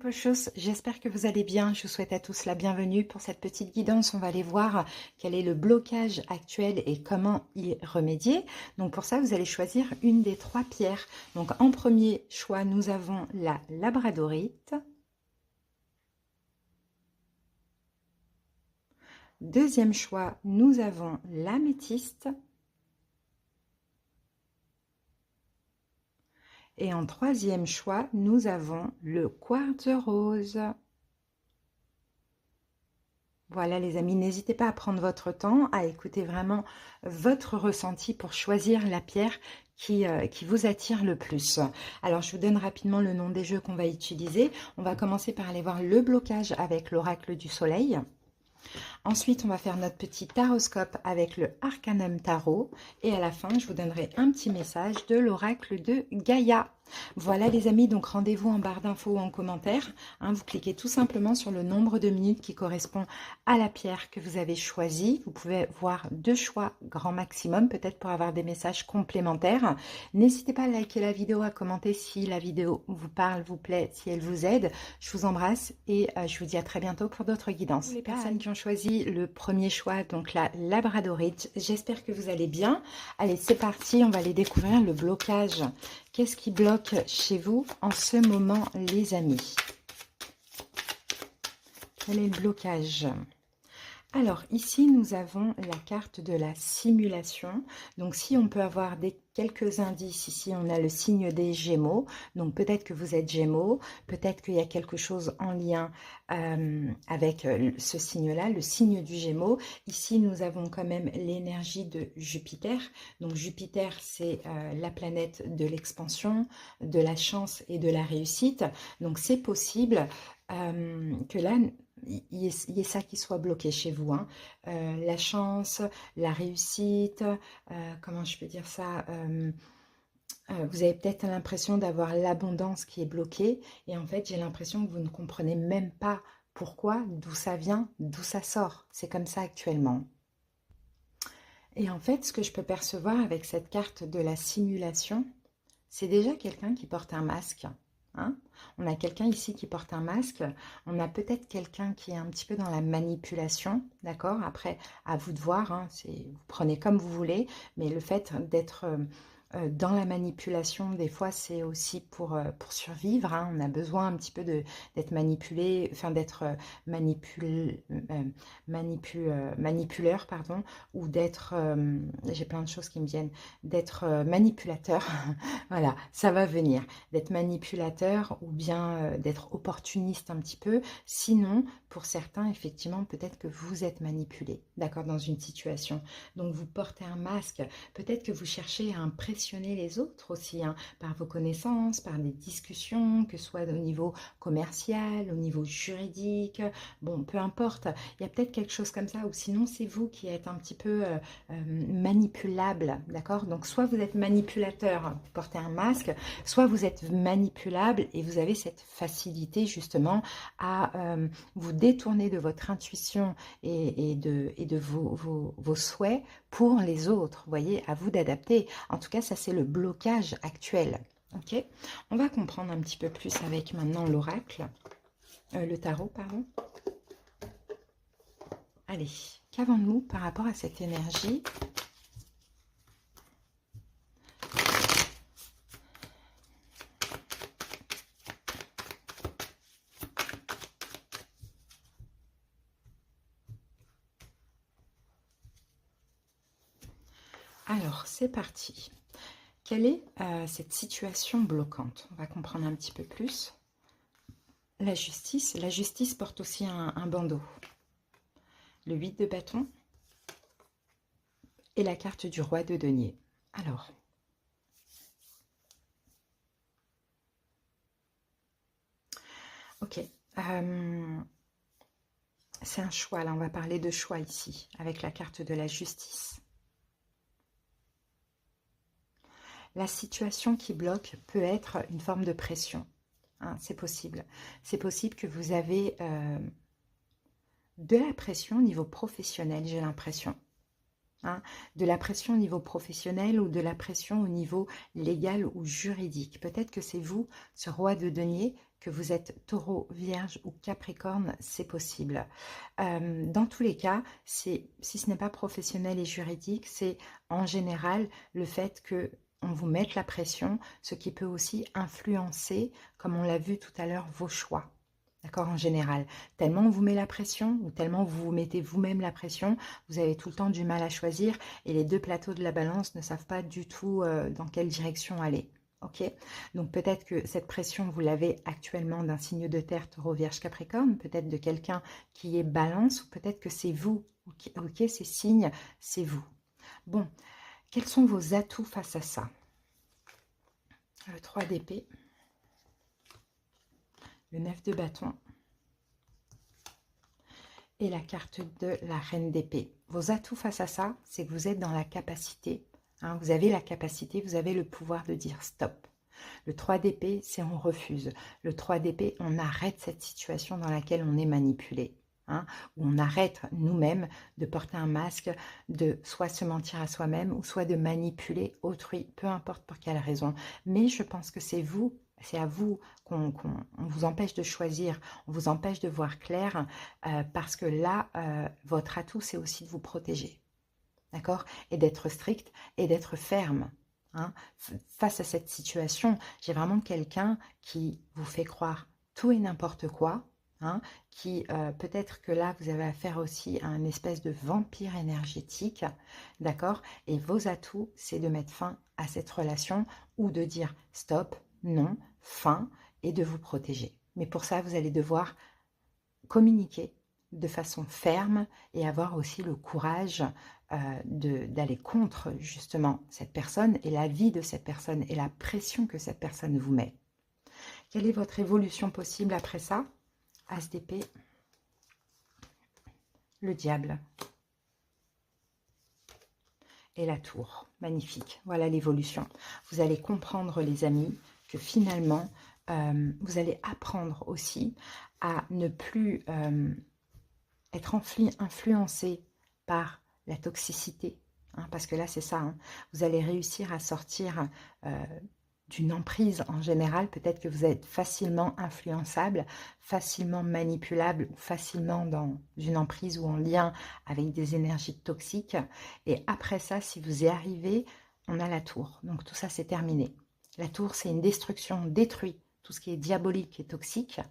Chose, j'espère que vous allez bien. Je vous souhaite à tous la bienvenue pour cette petite guidance. On va aller voir quel est le blocage actuel et comment y remédier. Donc pour ça, vous allez choisir une des trois pierres. Donc en premier choix, nous avons la labradorite. Deuxième choix, nous avons l'améthyste. Et en troisième choix, nous avons le quartz rose. Voilà les amis, n'hésitez pas à prendre votre temps, à écouter vraiment votre ressenti pour choisir la pierre qui vous attire le plus. Alors je vous donne rapidement le nom des jeux qu'on va utiliser. On va commencer par aller voir le blocage avec l'oracle du soleil. Ensuite, on va faire notre petit taroscope avec le Arcanum Tarot. Et à la fin, je vous donnerai un petit message de l'oracle de Gaïa. Voilà les amis, donc rendez-vous en barre d'infos ou en commentaire. Vous cliquez tout simplement sur le nombre de minutes qui correspond à la pierre que vous avez choisie. Vous pouvez voir 2 choix grand maximum, peut-être pour avoir des messages complémentaires. N'hésitez pas à liker la vidéo, à commenter si la vidéo vous parle, vous plaît, si elle vous aide. Je vous embrasse et je vous dis à très bientôt pour d'autres guidances. Les personnes qui ont choisi le premier choix, donc la labradorite, j'espère que vous allez bien. Allez, c'est parti, on va aller découvrir le blocage. Qu'est-ce qui bloque chez vous en ce moment, les amis? Quel est le blocage? Alors, ici, nous avons la carte de la simulation. Donc, si on peut avoir quelques indices, ici, on a le signe des Gémeaux. Donc, peut-être que vous êtes Gémeaux, peut-être qu'il y a quelque chose en lien avec ce signe-là, le signe du Gémeaux. Ici, nous avons quand même l'énergie de Jupiter. Donc, Jupiter, c'est la planète de l'expansion, de la chance et de la réussite. Donc, c'est possible que là, il y ait ça qui soit bloqué chez vous. La chance, la réussite, comment je peux dire ça, vous avez peut-être l'impression d'avoir l'abondance qui est bloquée. Et en fait, j'ai l'impression que vous ne comprenez même pas pourquoi, d'où ça vient, d'où ça sort. C'est comme ça actuellement. Et en fait, ce que je peux percevoir avec cette carte de la simulation, c'est déjà quelqu'un qui porte un masque. On a quelqu'un ici qui porte un masque. On a peut-être quelqu'un qui est un petit peu dans la manipulation. D'accord? Après, à vous de voir. Vous prenez comme vous voulez. Mais le fait d'être dans la manipulation, des fois, c'est aussi pour survivre. On a besoin un petit peu d'être manipulé, enfin d'être manipuleur, pardon, ou d'être, j'ai plein de choses qui me viennent, d'être manipulateur. Voilà, ça va venir, d'être manipulateur ou bien d'être opportuniste un petit peu. Sinon, pour certains, effectivement, peut-être que vous êtes manipulé, d'accord, dans une situation. Donc, vous portez un masque. Peut-être que vous cherchez à impressionner les autres aussi, par vos connaissances, par des discussions, que ce soit au niveau commercial, au niveau juridique. Bon, peu importe. Il y a peut-être quelque chose comme ça, ou sinon, c'est vous qui êtes un petit peu manipulable, d'accord? Donc, soit vous êtes manipulateur, vous portez un masque, soit vous êtes manipulable et vous avez cette facilité justement à vous détourner de votre intuition et de vos souhaits pour les autres. Vous voyez, à vous d'adapter. En tout cas, ça c'est le blocage actuel. Ok, on va comprendre un petit peu plus avec maintenant l'oracle, le tarot, pardon. Allez, qu'avons-nous par rapport à cette énergie? Alors, c'est parti. Quelle est cette situation bloquante? On va comprendre un petit peu plus. La justice porte aussi un bandeau. Le 8 de bâton et la carte du roi de denier. Alors, ok. C'est un choix, là on va parler de choix ici, avec la carte de la justice. La situation qui bloque peut être une forme de pression. C'est possible. C'est possible que vous avez de la pression au niveau professionnel, j'ai l'impression. De la pression au niveau professionnel ou de la pression au niveau légal ou juridique. Peut-être que c'est vous, ce roi de denier, que vous êtes taureau, vierge ou capricorne, c'est possible. Dans tous les cas, si ce n'est pas professionnel et juridique, c'est en général le fait que on vous mette la pression, ce qui peut aussi influencer, comme on l'a vu tout à l'heure, vos choix. D'accord, en général. Tellement on vous met la pression ou tellement vous vous mettez vous-même la pression, vous avez tout le temps du mal à choisir et les deux plateaux de la balance ne savent pas du tout dans quelle direction aller. Ok, donc peut-être que cette pression, vous l'avez actuellement d'un signe de terre, taureau, vierge, capricorne, peut-être de quelqu'un qui est balance, ou peut-être que c'est vous. Ok, ces signes, c'est vous. Bon, quels sont vos atouts face à ça? Le 3 d'épée, le 9 de bâton et la carte de la reine d'épée. Vos atouts face à ça, c'est que vous êtes dans la capacité, hein, vous avez la capacité, vous avez le pouvoir de dire stop. Le 3 d'épée, c'est on refuse. Le 3 d'épée, on arrête cette situation dans laquelle on est manipulé. Hein, où on arrête nous-mêmes de porter un masque, de soit se mentir à soi-même ou soit de manipuler autrui, peu importe pour quelle raison. Mais je pense que c'est vous, c'est à vous qu'on vous empêche de choisir, on vous empêche de voir clair, parce que là, votre atout, c'est aussi de vous protéger, d'accord? Et d'être strict et d'être ferme. Hein. Face à cette situation, j'ai vraiment quelqu'un qui vous fait croire tout et n'importe quoi, hein, qui peut-être que là, vous avez affaire aussi à un espèce de vampire énergétique, d'accord? Et vos atouts, c'est de mettre fin à cette relation ou de dire stop, non, fin, et de vous protéger. Mais pour ça, vous allez devoir communiquer de façon ferme et avoir aussi le courage d'aller contre justement cette personne et la vie de cette personne et la pression que cette personne vous met. Quelle est votre évolution possible après ça? As d'épée, le diable et la tour. Magnifique. Voilà l'évolution. Vous allez comprendre, les amis, que finalement, vous allez apprendre aussi à ne plus être influencé par la toxicité. Hein, parce que là, c'est ça. Hein, vous allez réussir à sortir d'une emprise en général. Peut-être que vous êtes facilement influençable, facilement manipulable, ou facilement dans une emprise ou en lien avec des énergies toxiques. Et après ça, si vous y arrivez, on a la tour. Donc tout ça, c'est terminé. La tour, c'est une destruction, on détruit tout ce qui est diabolique et toxique.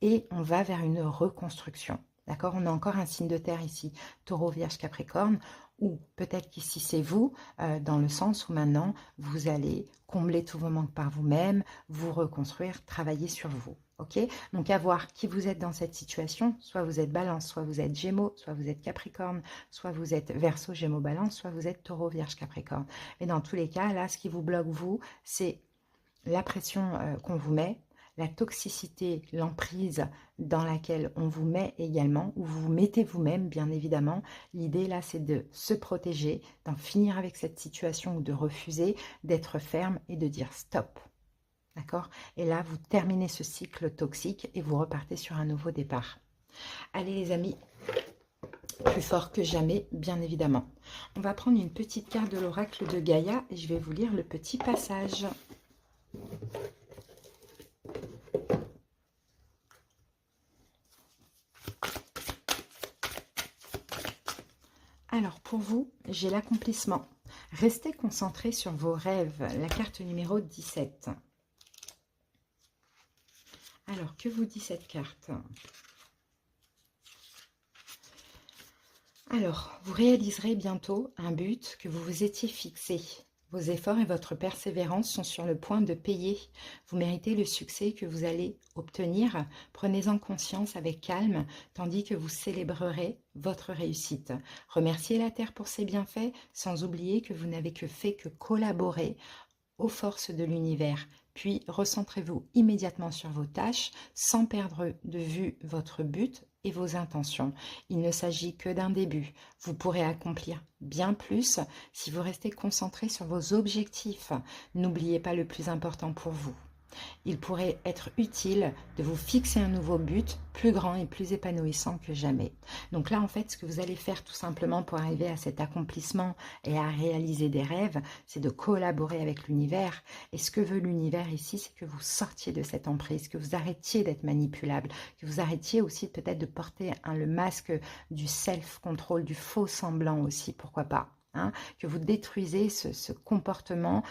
Et on va vers une reconstruction. D'accord? On a encore un signe de terre ici, taureau, vierge, capricorne, ou peut-être qu'ici c'est vous, dans le sens où maintenant vous allez combler tous vos manques par vous-même, vous reconstruire, travailler sur vous. Ok? Donc à voir qui vous êtes dans cette situation, soit vous êtes balance, soit vous êtes gémeaux, soit vous êtes capricorne, soit vous êtes verseau, gémeaux, balance, soit vous êtes taureau, vierge, capricorne. Et dans tous les cas, là, ce qui vous bloque, vous, c'est la pression qu'on vous met, la toxicité, l'emprise dans laquelle on vous met également, ou vous vous mettez vous-même, bien évidemment. L'idée là, c'est de se protéger, d'en finir avec cette situation ou de refuser, d'être ferme et de dire stop. D'accord? Et là, vous terminez ce cycle toxique et vous repartez sur un nouveau départ. Allez les amis, plus fort que jamais, bien évidemment. On va prendre une petite carte de l'oracle de Gaïa et je vais vous lire le petit passage. Alors pour vous, j'ai l'accomplissement. Restez concentré sur vos rêves. La carte numéro 17. Alors, que vous dit cette carte? Alors, vous réaliserez bientôt un but que vous vous étiez fixé. Vos efforts et votre persévérance sont sur le point de payer. Vous méritez le succès que vous allez obtenir. Prenez-en conscience avec calme, tandis que vous célébrerez votre réussite. Remerciez la Terre pour ses bienfaits, sans oublier que vous n'avez fait que collaborer aux forces de l'univers. Puis, recentrez-vous immédiatement sur vos tâches, sans perdre de vue votre but et vos intentions. Il ne s'agit que d'un début. Vous pourrez accomplir bien plus si vous restez concentré sur vos objectifs. N'oubliez pas le plus important pour vous. Il pourrait être utile de vous fixer un nouveau but plus grand et plus épanouissant que jamais. Donc là, en fait, ce que vous allez faire tout simplement pour arriver à cet accomplissement et à réaliser des rêves, c'est de collaborer avec l'univers. Et ce que veut l'univers ici, c'est que vous sortiez de cette emprise, que vous arrêtiez d'être manipulable, que vous arrêtiez aussi peut-être de porter le masque du self-control, du faux semblant aussi, pourquoi pas. Hein, que vous détruisez ce comportement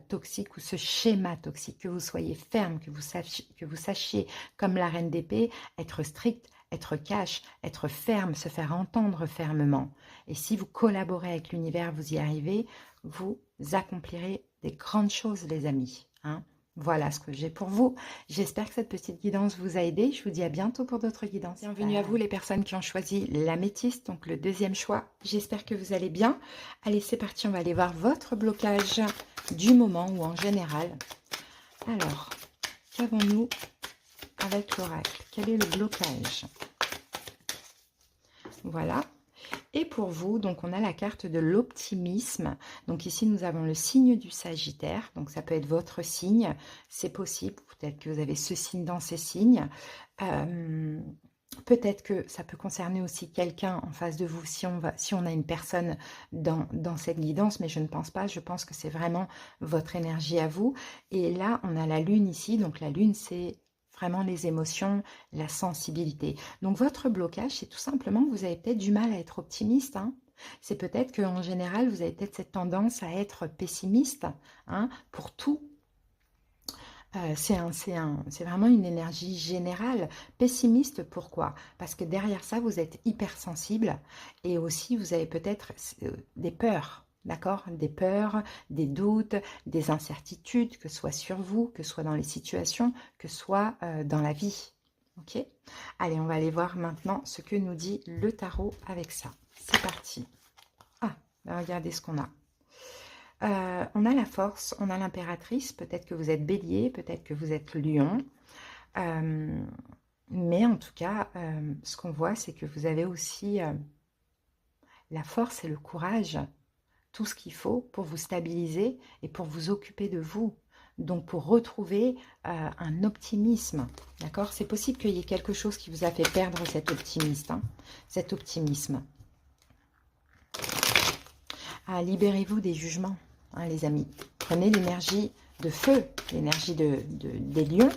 toxique ou ce schéma toxique, que vous soyez ferme, que vous sachiez, comme la reine d'épée, être strict, être cash, être ferme, se faire entendre fermement. Et si vous collaborez avec l'univers, vous y arrivez, vous accomplirez des grandes choses, les amis. Hein. Voilà ce que j'ai pour vous. J'espère que cette petite guidance vous a aidé. Je vous dis à bientôt pour d'autres guidances. Bienvenue à vous les personnes qui ont choisi l'améthyste, donc le deuxième choix. J'espère que vous allez bien. Allez, c'est parti, on va aller voir votre blocage du moment ou en général. Alors, qu'avons-nous avec l'oracle? Quel est le blocage? Voilà. Et pour vous, donc on a la carte de l'optimisme. Donc ici, nous avons le signe du Sagittaire. Donc ça peut être votre signe, c'est possible. Peut-être que vous avez ce signe dans ces signes. Peut-être que ça peut concerner aussi quelqu'un en face de vous si on a une personne dans cette guidance, mais je ne pense pas. Je pense que c'est vraiment votre énergie à vous. Et là, on a la lune ici. Donc la lune, c'est vraiment les émotions, la sensibilité. Donc votre blocage, c'est tout simplement que vous avez peut-être du mal à être optimiste. Hein. C'est peut-être qu'en général, vous avez peut-être cette tendance à être pessimiste pour tout. C'est vraiment une énergie générale. Pessimiste, pourquoi? Parce que derrière ça, vous êtes hypersensible et aussi vous avez peut-être des peurs. D'accord? Des peurs, des doutes, des incertitudes, que ce soit sur vous, que ce soit dans les situations, que ce soit dans la vie. Ok? Allez, on va aller voir maintenant ce que nous dit le tarot avec ça. C'est parti. Ah, regardez ce qu'on a. On a la force, on a l'impératrice, peut-être que vous êtes bélier, peut-être que vous êtes lion. Mais en tout cas, ce qu'on voit, c'est que vous avez aussi la force et le courage, tout ce qu'il faut pour vous stabiliser et pour vous occuper de vous. Donc, pour retrouver un optimisme, d'accord? C'est possible qu'il y ait quelque chose qui vous a fait perdre cet optimisme. Libérez-vous des jugements, les amis. Prenez l'énergie de feu, l'énergie des lions,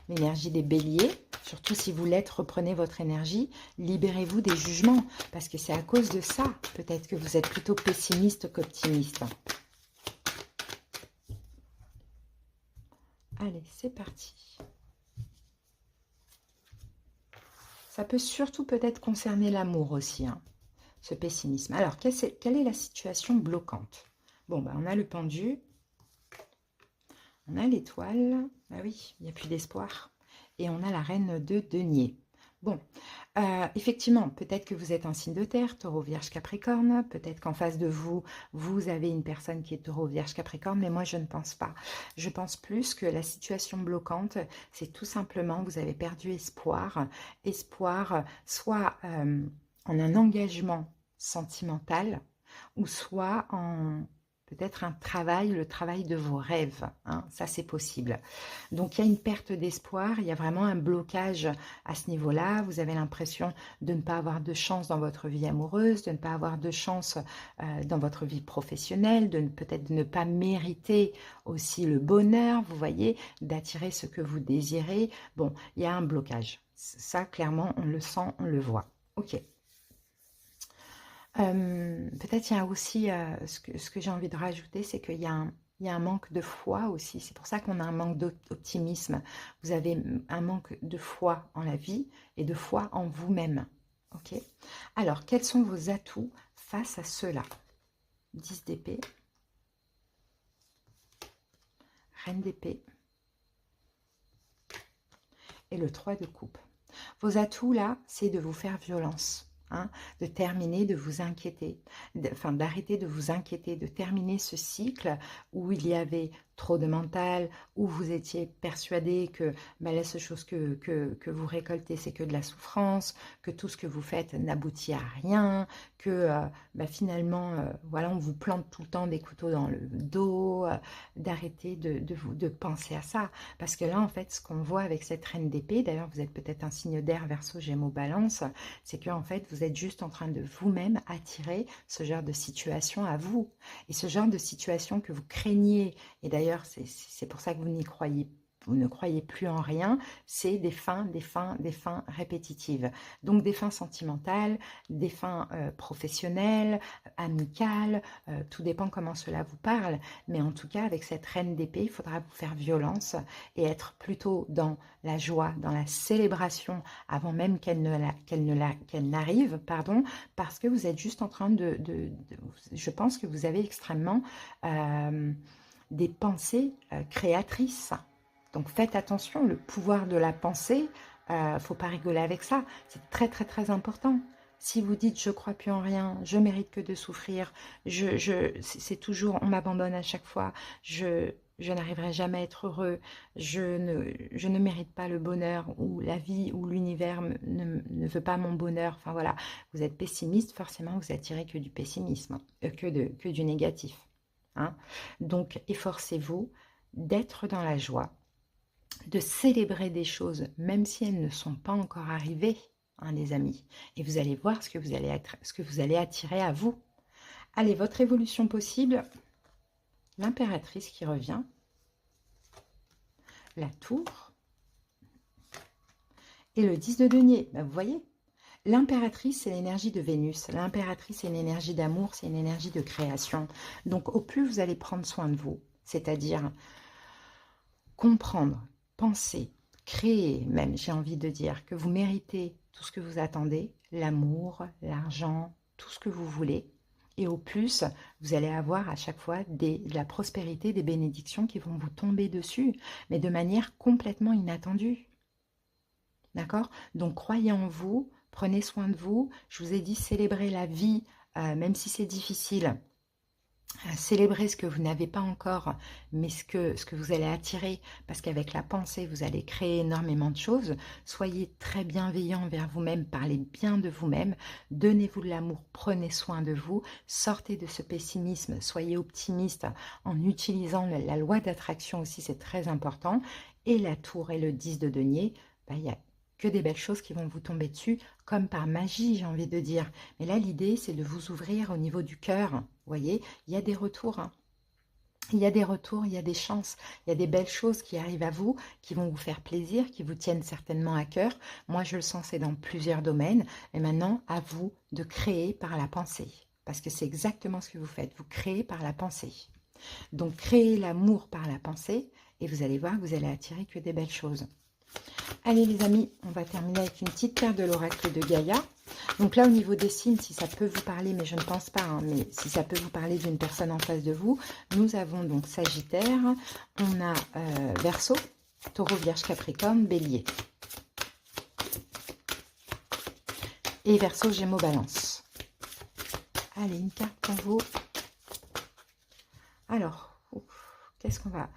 l'énergie des béliers. Surtout si vous l'êtes, reprenez votre énergie. Libérez-vous des jugements, parce que c'est à cause de ça, peut-être que vous êtes plutôt pessimiste qu'optimiste. Allez, c'est parti. Ça peut surtout peut-être concerner l'amour aussi, ce pessimisme. Alors, quelle est la situation bloquante? Bon, on a le pendu, on a l'étoile, ah oui, il n'y a plus d'espoir, et on a la reine de denier. Bon, effectivement, peut-être que vous êtes un signe de terre, taureau, vierge, capricorne, peut-être qu'en face de vous, vous avez une personne qui est taureau, vierge, capricorne, mais moi je ne pense pas. Je pense plus que la situation bloquante, c'est tout simplement, vous avez perdu espoir soit en un engagement sentimental, ou soit en peut-être le travail de vos rêves, ça c'est possible. Donc il y a une perte d'espoir, il y a vraiment un blocage à ce niveau-là, vous avez l'impression de ne pas avoir de chance dans votre vie amoureuse, de ne pas avoir de chance dans votre vie professionnelle, peut-être de ne pas mériter aussi le bonheur, vous voyez, d'attirer ce que vous désirez. Bon, il y a un blocage, ça clairement on le sent, on le voit. Ok. Peut-être il y a aussi, ce que j'ai envie de rajouter, c'est qu'il y a un manque de foi aussi. C'est pour ça qu'on a un manque d'optimisme. Vous avez un manque de foi en la vie et de foi en vous-même. Ok. Alors, quels sont vos atouts face à cela? 10 d'épée, reine d'épée et le 3 de coupe. Vos atouts là, c'est de vous faire violence. De terminer, de vous inquiéter, d'arrêter de vous inquiéter, de terminer ce cycle où il y avait trop de mental, ou vous étiez persuadé que bah, la seule chose que vous récoltez, c'est que de la souffrance, que tout ce que vous faites n'aboutit à rien, que bah, finalement, voilà, on vous plante tout le temps des couteaux dans le dos, d'arrêter de penser à ça. Parce que là, en fait, ce qu'on voit avec cette reine d'épée, d'ailleurs, vous êtes peut-être un signe d'air, Verseau, Gémeaux, Balance, c'est que en fait, vous êtes juste en train de vous-même attirer ce genre de situation à vous. Et ce genre de situation que vous craignez, et d'ailleurs, c'est pour ça que vous ne croyez plus en rien, c'est des fins répétitives. Donc des fins sentimentales, des fins professionnelles, amicales, tout dépend comment cela vous parle. Mais en tout cas, avec cette reine d'épée, il faudra vous faire violence et être plutôt dans la joie, dans la célébration, avant même qu'elle n'arrive, pardon, parce que vous êtes juste en train je pense que vous avez extrêmement des pensées créatrices. Donc faites attention, le pouvoir de la pensée, faut pas rigoler avec ça, c'est très important. Si vous dites je crois plus en rien, je mérite que de souffrir, c'est toujours on m'abandonne à chaque fois, je n'arriverai jamais à être heureux, je ne mérite pas le bonheur, ou la vie ou l'univers ne veut pas mon bonheur, enfin voilà, vous êtes pessimiste, forcément vous attirez que du pessimisme, que du négatif. Hein. Donc efforcez-vous d'être dans la joie, de célébrer des choses, même si elles ne sont pas encore arrivées, hein, les amis. Et vous allez voir ce que vous allez attirer à vous. Allez, votre évolution possible, l'impératrice qui revient, la tour et le 10 de denier. Ben, vous voyez, l'impératrice, c'est l'énergie de Vénus. L'impératrice, c'est une énergie d'amour, c'est une énergie de création. Donc, au plus vous allez prendre soin de vous, c'est-à-dire comprendre, penser, créer même, j'ai envie de dire, que vous méritez tout ce que vous attendez, l'amour, l'argent, tout ce que vous voulez. Et au plus, vous allez avoir à chaque fois de la prospérité, des bénédictions qui vont vous tomber dessus, mais de manière complètement inattendue. D'accord? Donc, croyez en vous, prenez soin de vous. Je vous ai dit, célébrez la vie, même si c'est difficile. Célébrez ce que vous n'avez pas encore, mais ce que vous allez attirer, parce qu'avec la pensée, vous allez créer énormément de choses. Soyez très bienveillant envers vous-même, parlez bien de vous-même, donnez-vous de l'amour, prenez soin de vous, sortez de ce pessimisme, soyez optimiste en utilisant la loi d'attraction aussi, c'est très important. Et la tour et le 10 de denier, il y a que des belles choses qui vont vous tomber dessus, comme par magie, j'ai envie de dire. Mais là, l'idée, c'est de vous ouvrir au niveau du cœur. Vous voyez, il y a des retours. Hein. Il y a des retours, il y a des chances, il y a des belles choses qui arrivent à vous, qui vont vous faire plaisir, qui vous tiennent certainement à cœur. Moi, je le sens, c'est dans plusieurs domaines. Et maintenant, à vous de créer par la pensée. Parce que c'est exactement ce que vous faites. Vous créez par la pensée. Donc, créez l'amour par la pensée et vous allez voir que vous allez attirer que des belles choses. Allez les amis, on va terminer avec une petite carte de l'oracle de Gaïa. Donc là au niveau des signes, si ça peut vous parler, mais je ne pense pas, hein, mais si ça peut vous parler d'une personne en face de vous, nous avons donc Sagittaire, on a Verseau, Taureau, Vierge, Capricorne, Bélier. Et Verseau, Gémeaux, Balance. Allez, une carte pour vous. Alors, qu'est-ce qu'on va...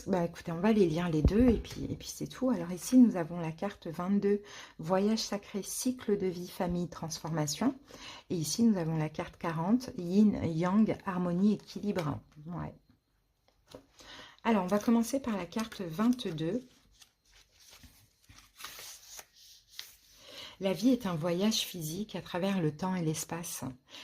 Bah, écoutez, on va les lire les deux et puis c'est tout. Alors ici, nous avons la carte 22, voyage sacré, cycle de vie, famille, transformation. Et ici, nous avons la carte 40, yin, yang, harmonie, équilibre. Ouais. Alors, on va commencer par la carte 22. La vie est un voyage physique à travers le temps et l'espace,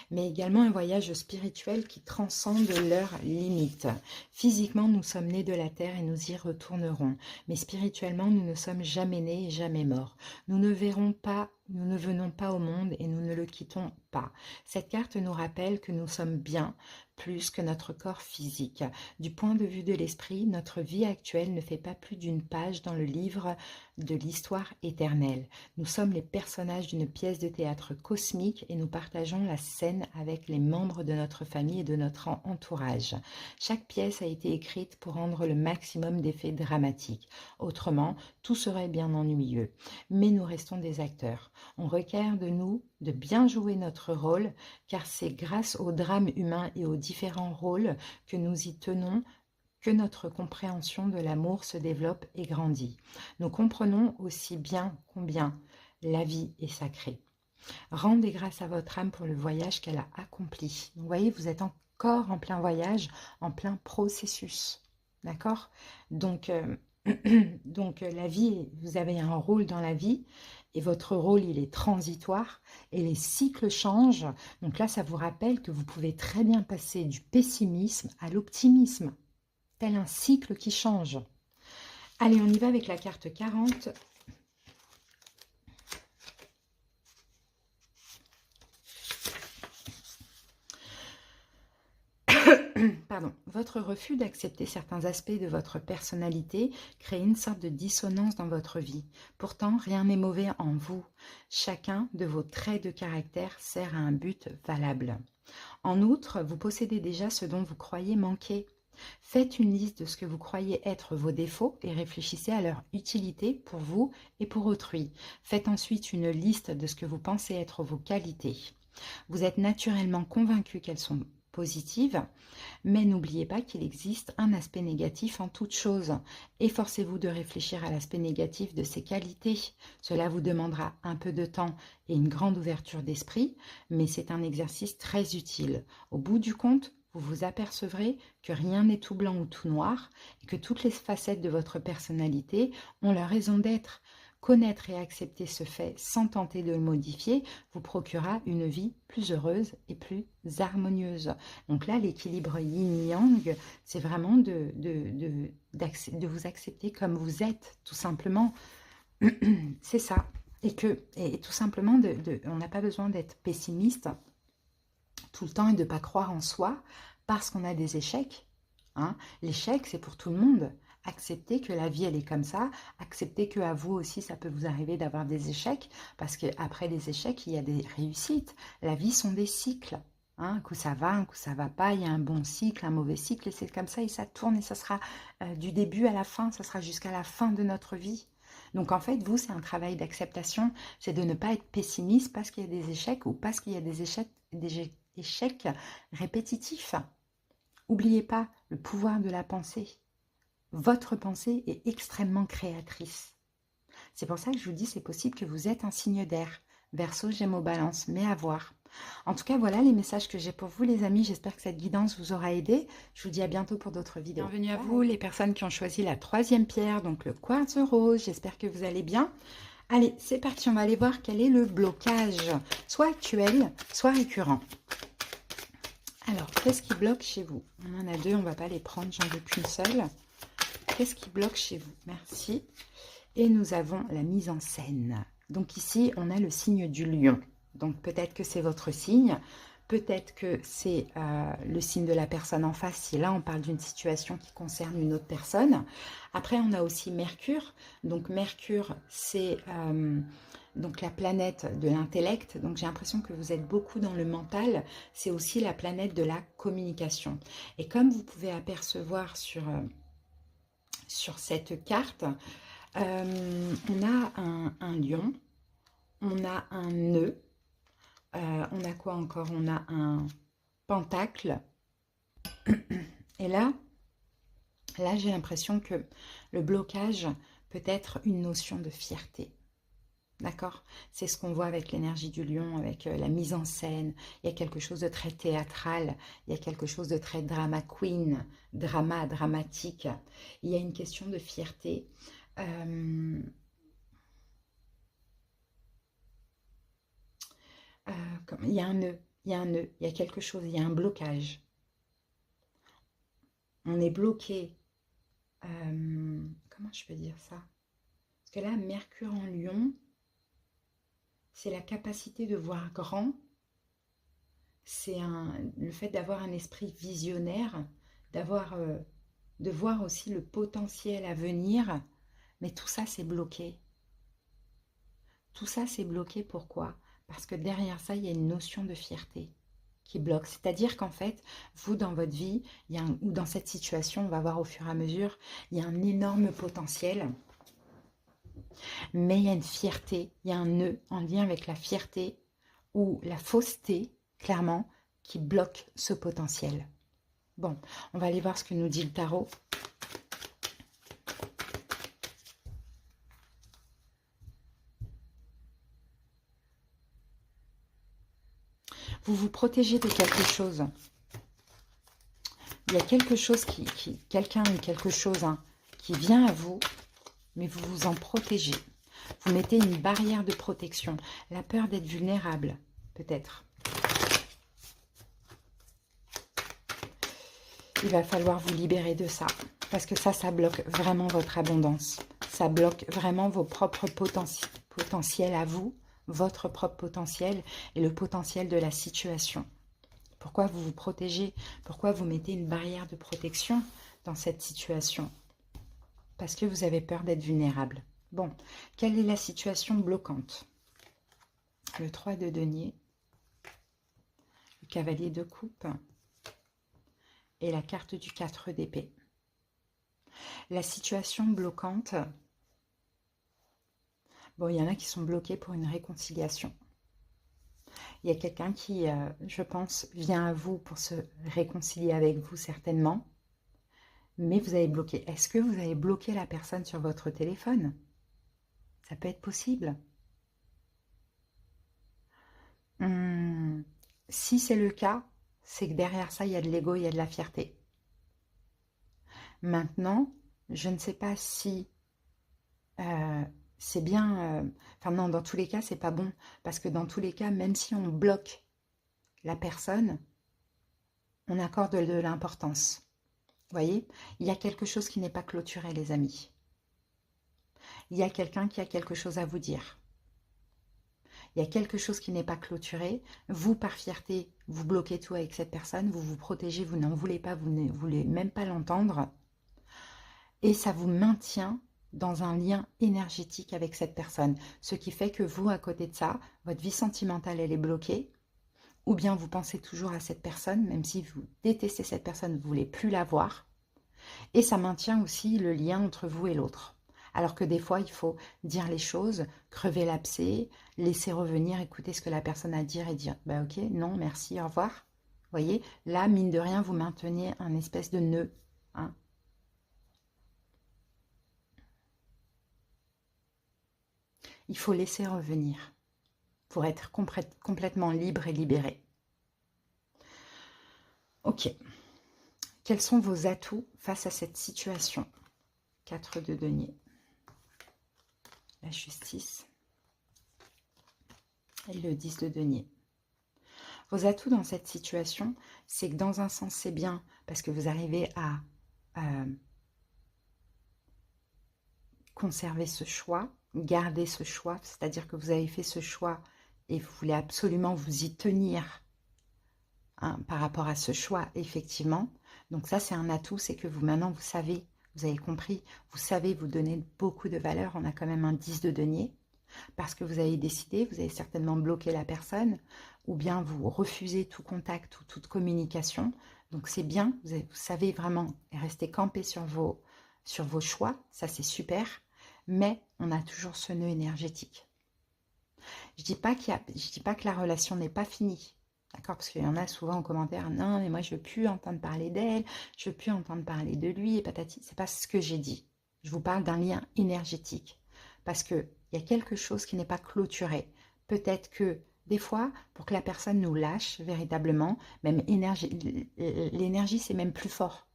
mais également un voyage spirituel qui transcende leurs limites. Physiquement, nous sommes nés de la terre et nous y retournerons, mais spirituellement, nous ne sommes jamais nés et jamais morts. Nous ne verrons pas, nous ne venons pas au monde et nous ne le quittons pas. Cette carte nous rappelle que nous sommes bien plus que notre corps physique. Du point de vue de l'esprit, notre vie actuelle ne fait pas plus d'une page dans le livre de l'histoire éternelle. Nous sommes les personnages d'une pièce de théâtre cosmique et nous partageons la scène avec les membres de notre famille et de notre entourage. Chaque pièce a été écrite pour rendre le maximum d'effets dramatiques. Autrement, tout serait bien ennuyeux. Mais nous restons des acteurs. On requiert de nous de bien jouer notre rôle, car c'est grâce au drame humain et aux différents rôles que nous y tenons que notre compréhension de l'amour se développe et grandit. Nous comprenons aussi bien combien la vie est sacrée. Rendez grâce à votre âme pour le voyage qu'elle a accompli. Donc, vous voyez, vous êtes encore en plein voyage, en plein processus. D'accord? Donc, la vie, vous avez un rôle dans la vie et votre rôle, il est transitoire et les cycles changent. Donc là, ça vous rappelle que vous pouvez très bien passer du pessimisme à l'optimisme, tel un cycle qui change. Allez, on y va avec la carte 40. Pardon, votre refus d'accepter certains aspects de votre personnalité crée une sorte de dissonance dans votre vie. Pourtant, rien n'est mauvais en vous. Chacun de vos traits de caractère sert à un but valable. En outre, vous possédez déjà ce dont vous croyez manquer. Faites une liste de ce que vous croyez être vos défauts et réfléchissez à leur utilité pour vous et pour autrui. Faites ensuite une liste de ce que vous pensez être vos qualités. Vous êtes naturellement convaincu qu'elles sont positives, mais n'oubliez pas qu'il existe un aspect négatif en toute chose. Efforcez-vous de réfléchir à l'aspect négatif de ces qualités. Cela vous demandera un peu de temps et une grande ouverture d'esprit, mais c'est un exercice très utile. Au bout du compte, vous vous apercevrez que rien n'est tout blanc ou tout noir et que toutes les facettes de votre personnalité ont leur raison d'être. Connaître et accepter ce fait sans tenter de le modifier vous procurera une vie plus heureuse et plus harmonieuse. Donc là, l'équilibre yin-yang, c'est vraiment de vous accepter comme vous êtes, tout simplement. C'est ça. Et tout simplement, on n'a pas besoin d'être pessimiste tout le temps et de ne pas croire en soi parce qu'on a des échecs. Hein. L'échec, c'est pour tout le monde. Acceptez que la vie, elle est comme ça. Acceptez qu'à vous aussi, ça peut vous arriver d'avoir des échecs. Parce qu'après les échecs, il y a des réussites. La vie sont des cycles. Hein. Un coup, ça va, un coup, ça va pas. Il y a un bon cycle, un mauvais cycle. Et c'est comme ça. Et ça tourne. Et ça sera du début à la fin. Ça sera jusqu'à la fin de notre vie. Donc, en fait, vous, c'est un travail d'acceptation. C'est de ne pas être pessimiste parce qu'il y a des échecs ou parce qu'il y a des échecs répétitifs. N'oubliez pas le pouvoir de la pensée. Votre pensée est extrêmement créatrice. C'est pour ça que je vous dis, c'est possible que vous êtes un signe d'air. Verseau, Gémeaux, Balance, mais à voir. En tout cas, voilà les messages que j'ai pour vous, les amis. J'espère que cette guidance vous aura aidé. Je vous dis à bientôt pour d'autres vidéos. Bienvenue à vous, les personnes qui ont choisi la 3e pierre, donc le quartz rose. J'espère que vous allez bien. Allez, c'est parti. On va aller voir quel est le blocage, soit actuel, soit récurrent. Alors, qu'est-ce qui bloque chez vous? On en a 2, on ne va pas les prendre, j'en veux qu'une seule. Qu'est-ce qui bloque chez vous? Merci. Et nous avons la mise en scène. Donc ici, on a le signe du lion. Donc peut-être que c'est votre signe, peut-être que c'est le signe de la personne en face, si là on parle d'une situation qui concerne une autre personne. Après, on a aussi Mercure. Donc Mercure, c'est donc la planète de l'intellect. Donc j'ai l'impression que vous êtes beaucoup dans le mental. C'est aussi la planète de la communication. Et comme vous pouvez apercevoir sur cette carte, on a un lion, on a un nœud, on a quoi encore? On a un pentacle. Et là j'ai l'impression que le blocage peut être une notion de fierté. D'accord? C'est ce qu'on voit avec l'énergie du lion, avec la mise en scène. Il y a quelque chose de très théâtral, il y a quelque chose de très drama queen, dramatique. Il y a une question de fierté. Il y a un nœud, il y a quelque chose, il y a un blocage. On est bloqué. Comment je peux dire ça? Parce que là, Mercure en Lion, c'est la capacité de voir grand, c'est le fait d'avoir un esprit visionnaire, de voir aussi le potentiel à venir, mais tout ça c'est bloqué. Tout ça c'est bloqué, pourquoi? Parce que derrière ça, il y a une notion de fierté qui bloque. C'est-à-dire qu'en fait, vous dans votre vie, ou dans cette situation, on va voir au fur et à mesure, il y a un énorme potentiel. Mais il y a une fierté, il y a un nœud en lien avec la fierté ou la fausseté, clairement, qui bloque ce potentiel. Bon, on va aller voir ce que nous dit le tarot. Vous vous protégez de quelque chose. Il y a quelque chose quelqu'un ou quelque chose qui vient à vous, mais vous vous en protégez. Vous mettez une barrière de protection. La peur d'être vulnérable, peut-être. Il va falloir vous libérer de ça. Parce que ça bloque vraiment votre abondance. Ça bloque vraiment vos propres potentiels à vous, votre propre potentiel et le potentiel de la situation. Pourquoi vous vous protégez? Pourquoi vous mettez une barrière de protection dans cette situation? Parce que vous avez peur d'être vulnérable. Bon, quelle est la situation bloquante? Le 3 de denier, le cavalier de coupe et la carte du 4 d'épée. La situation bloquante, bon, il y en a qui sont bloqués pour une réconciliation. Il y a quelqu'un qui, je pense, vient à vous pour se réconcilier avec vous, certainement. Mais vous avez bloqué. Est-ce que vous avez bloqué la personne sur votre téléphone? Ça peut être possible. Si c'est le cas, c'est que derrière ça, il y a de l'ego, il y a de la fierté. Maintenant, je ne sais pas si c'est bien... Enfin non, dans tous les cas, c'est pas bon. Parce que dans tous les cas, même si on bloque la personne, on accorde de l'importance. Vous voyez, il y a quelque chose qui n'est pas clôturé, les amis. Il y a quelqu'un qui a quelque chose à vous dire. Il y a quelque chose qui n'est pas clôturé. Vous, par fierté, vous bloquez tout avec cette personne. Vous vous protégez, vous n'en voulez pas, vous ne voulez même pas l'entendre. Et ça vous maintient dans un lien énergétique avec cette personne. Ce qui fait que vous, à côté de ça, votre vie sentimentale, elle est bloquée. Ou bien vous pensez toujours à cette personne, même si vous détestez cette personne, vous ne voulez plus la voir. Et ça maintient aussi le lien entre vous et l'autre. Alors que des fois, il faut dire les choses, crever l'abcès, laisser revenir, écouter ce que la personne a à dire et dire « bah ok, non, merci, au revoir ». Vous voyez, là, mine de rien, vous maintenez un espèce de nœud. Hein. Il faut laisser revenir pour être complètement libre et libéré. Ok. Quels sont vos atouts face à cette situation? 4 de denier. La justice. Et le 10 de denier. Vos atouts dans cette situation, c'est que dans un sens, c'est bien parce que vous arrivez à conserver ce choix, garder ce choix, c'est-à-dire que vous avez fait ce choix et vous voulez absolument vous y tenir par rapport à ce choix, effectivement. Donc ça, c'est un atout, c'est que vous, maintenant, vous savez, vous avez compris, vous savez vous donner beaucoup de valeur. On a quand même un 10 de denier. Parce que vous avez décidé, vous avez certainement bloqué la personne, ou bien vous refusez tout contact ou toute communication. Donc c'est bien, vous savez vraiment rester campé sur vos choix, ça c'est super, mais on a toujours ce nœud énergétique. Je dis pas que la relation n'est pas finie, d'accord? Parce qu'il y en a souvent en commentaire, non mais moi je veux plus entendre parler d'elle, je veux plus entendre parler de lui, et patati, c'est pas ce que j'ai dit. Je vous parle d'un lien énergétique, parce que il y a quelque chose qui n'est pas clôturé. Peut-être que des fois, pour que la personne nous lâche véritablement, même l'énergie, c'est même plus fort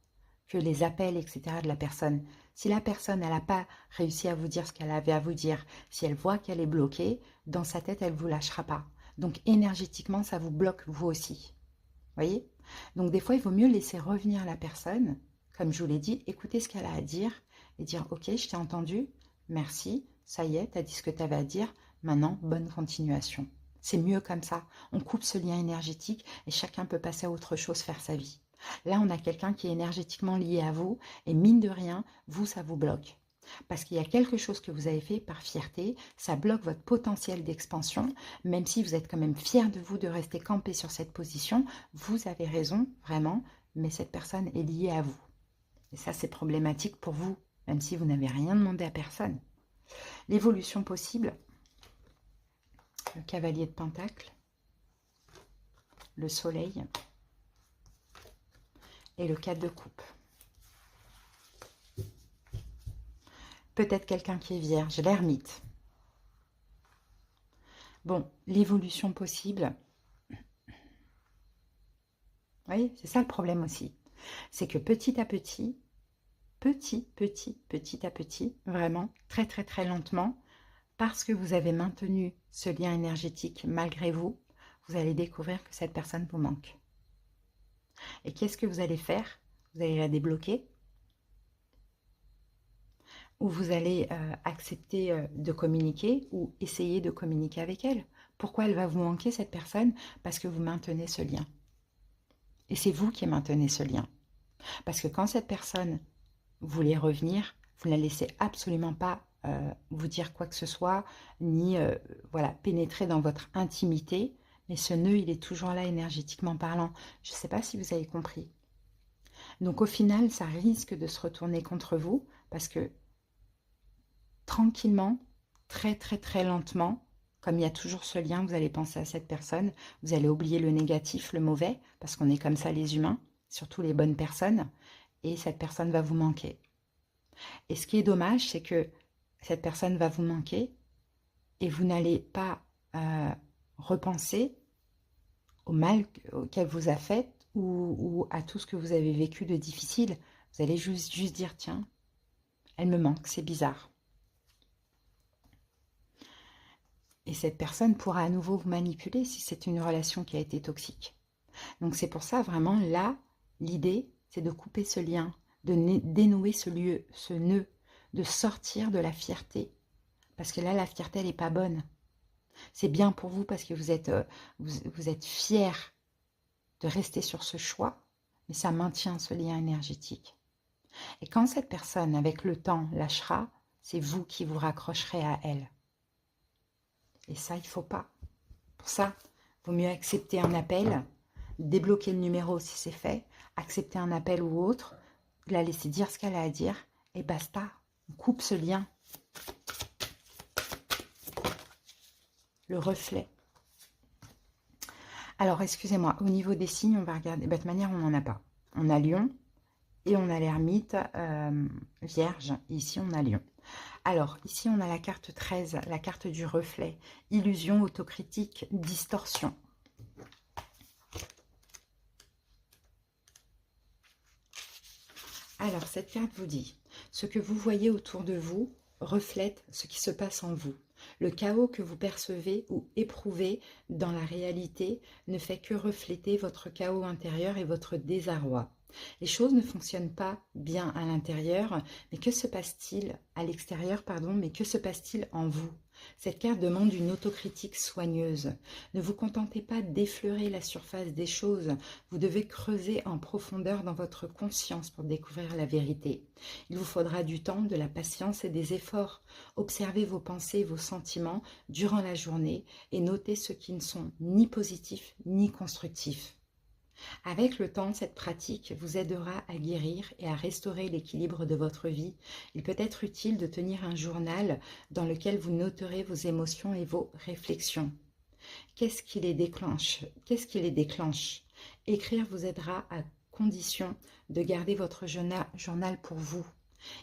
que les appels, etc. de la personne. Si la personne, elle n'a pas réussi à vous dire ce qu'elle avait à vous dire, si elle voit qu'elle est bloquée, dans sa tête, elle ne vous lâchera pas. Donc énergétiquement, ça vous bloque vous aussi. Voyez? Donc des fois, il vaut mieux laisser revenir la personne, comme je vous l'ai dit, écouter ce qu'elle a à dire et dire « Ok, je t'ai entendu, merci. » Ça y est, tu as dit ce que tu avais à dire. Maintenant, bonne continuation. C'est mieux comme ça. On coupe ce lien énergétique et chacun peut passer à autre chose, faire sa vie. Là, on a quelqu'un qui est énergétiquement lié à vous et mine de rien, vous, ça vous bloque. Parce qu'il y a quelque chose que vous avez fait par fierté, ça bloque votre potentiel d'expansion, même si vous êtes quand même fier de vous de rester campé sur cette position, vous avez raison, vraiment, mais cette personne est liée à vous. Et ça, c'est problématique pour vous, même si vous n'avez rien demandé à personne. L'évolution possible, le cavalier de Pentacle, le soleil, et le 4 de coupe. Peut-être quelqu'un qui est vierge, l'ermite. Bon, l'évolution possible. Vous voyez, c'est ça le problème aussi. C'est que petit à petit, petit à petit, vraiment, très très très lentement, parce que vous avez maintenu ce lien énergétique malgré vous, vous allez découvrir que cette personne vous manque. Et qu'est-ce que vous allez faire? Vous allez la débloquer, ou vous allez accepter de communiquer ou essayer de communiquer avec elle. Pourquoi elle va vous manquer, cette personne? Parce que vous maintenez ce lien. Et c'est vous qui maintenez ce lien. Parce que quand cette personne voulait revenir, vous ne la laissez absolument pas vous dire quoi que ce soit, ni voilà, pénétrer dans votre intimité. Mais ce nœud, il est toujours là énergétiquement parlant. Je ne sais pas si vous avez compris. Donc au final, ça risque de se retourner contre vous parce que tranquillement, très très très lentement, comme il y a toujours ce lien, vous allez penser à cette personne, vous allez oublier le négatif, le mauvais, parce qu'on est comme ça les humains, surtout les bonnes personnes, et cette personne va vous manquer. Et ce qui est dommage, c'est que cette personne va vous manquer et vous n'allez pas repenser au mal qu'elle vous a fait ou à tout ce que vous avez vécu de difficile. Vous allez juste dire, tiens, elle me manque, c'est bizarre. Et cette personne pourra à nouveau vous manipuler si c'est une relation qui a été toxique. Donc c'est pour ça, vraiment, là, l'idée, c'est de couper ce lien, de dénouer ce nœud, de sortir de la fierté. Parce que là, la fierté, elle n'est pas bonne. C'est bien pour vous parce que vous êtes fier de rester sur ce choix, mais ça maintient ce lien énergétique. Et quand cette personne, avec le temps, lâchera, c'est vous qui vous raccrocherez à elle. Et ça, il ne faut pas. Pour ça, il vaut mieux accepter un appel, débloquer le numéro si c'est fait, accepter un appel ou autre, la laisser dire ce qu'elle a à dire, et basta. On coupe ce lien. Le reflet. Alors, excusez-moi, au niveau des signes, on va regarder. De toute manière, on n'en a pas. On a Lion et on a l'ermite Vierge. Et ici, on a Lion. Alors, ici, on a la carte 13, la carte du reflet. Illusion, autocritique, distorsion. Alors, cette carte vous dit, ce que vous voyez autour de vous reflète ce qui se passe en vous. Le chaos que vous percevez ou éprouvez dans la réalité ne fait que refléter votre chaos intérieur et votre désarroi. Les choses ne fonctionnent pas bien à l'intérieur, mais que se passe-t-il à l'extérieur, pardon, mais que se passe-t-il en vous? Cette carte demande une autocritique soigneuse. Ne vous contentez pas d'effleurer la surface des choses, vous devez creuser en profondeur dans votre conscience pour découvrir la vérité. Il vous faudra du temps, de la patience et des efforts. Observez vos pensées et vos sentiments durant la journée et notez ceux qui ne sont ni positifs ni constructifs. Avec le temps, cette pratique vous aidera à guérir et à restaurer l'équilibre de votre vie. Il peut être utile de tenir un journal dans lequel vous noterez vos émotions et vos réflexions. Qu'est-ce qui les déclenche? Écrire vous aidera à condition de garder votre journal pour vous.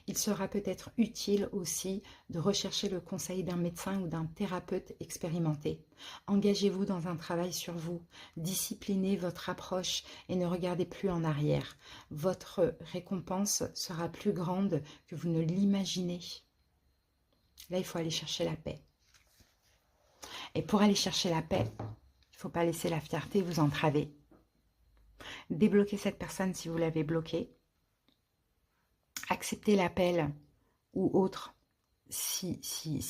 Il sera peut-être utile aussi de rechercher le conseil d'un médecin ou d'un thérapeute expérimenté. Engagez-vous dans un travail sur vous, disciplinez votre approche et ne regardez plus en arrière. Votre récompense sera plus grande que vous ne l'imaginez. Là, il faut aller chercher la paix. Et pour aller chercher la paix, il ne faut pas laisser la fierté vous entraver. Débloquez cette personne si vous l'avez bloquée. Acceptez l'appel ou autre si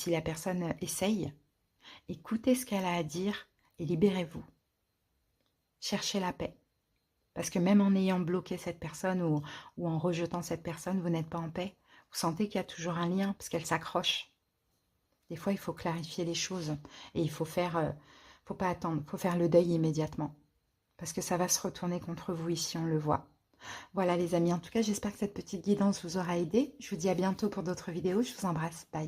la personne essaye. Écoutez ce qu'elle a à dire et libérez-vous. Cherchez la paix. Parce que même en ayant bloqué cette personne ou en rejetant cette personne, vous n'êtes pas en paix. Vous sentez qu'il y a toujours un lien parce qu'elle s'accroche. Des fois, il faut clarifier les choses et il faut faut pas attendre, il faut faire le deuil immédiatement. Parce que ça va se retourner contre vous ici, on le voit. Voilà les amis, en tout cas, j'espère que cette petite guidance vous aura aidé. Je vous dis à bientôt pour d'autres vidéos. Je vous embrasse. Bye.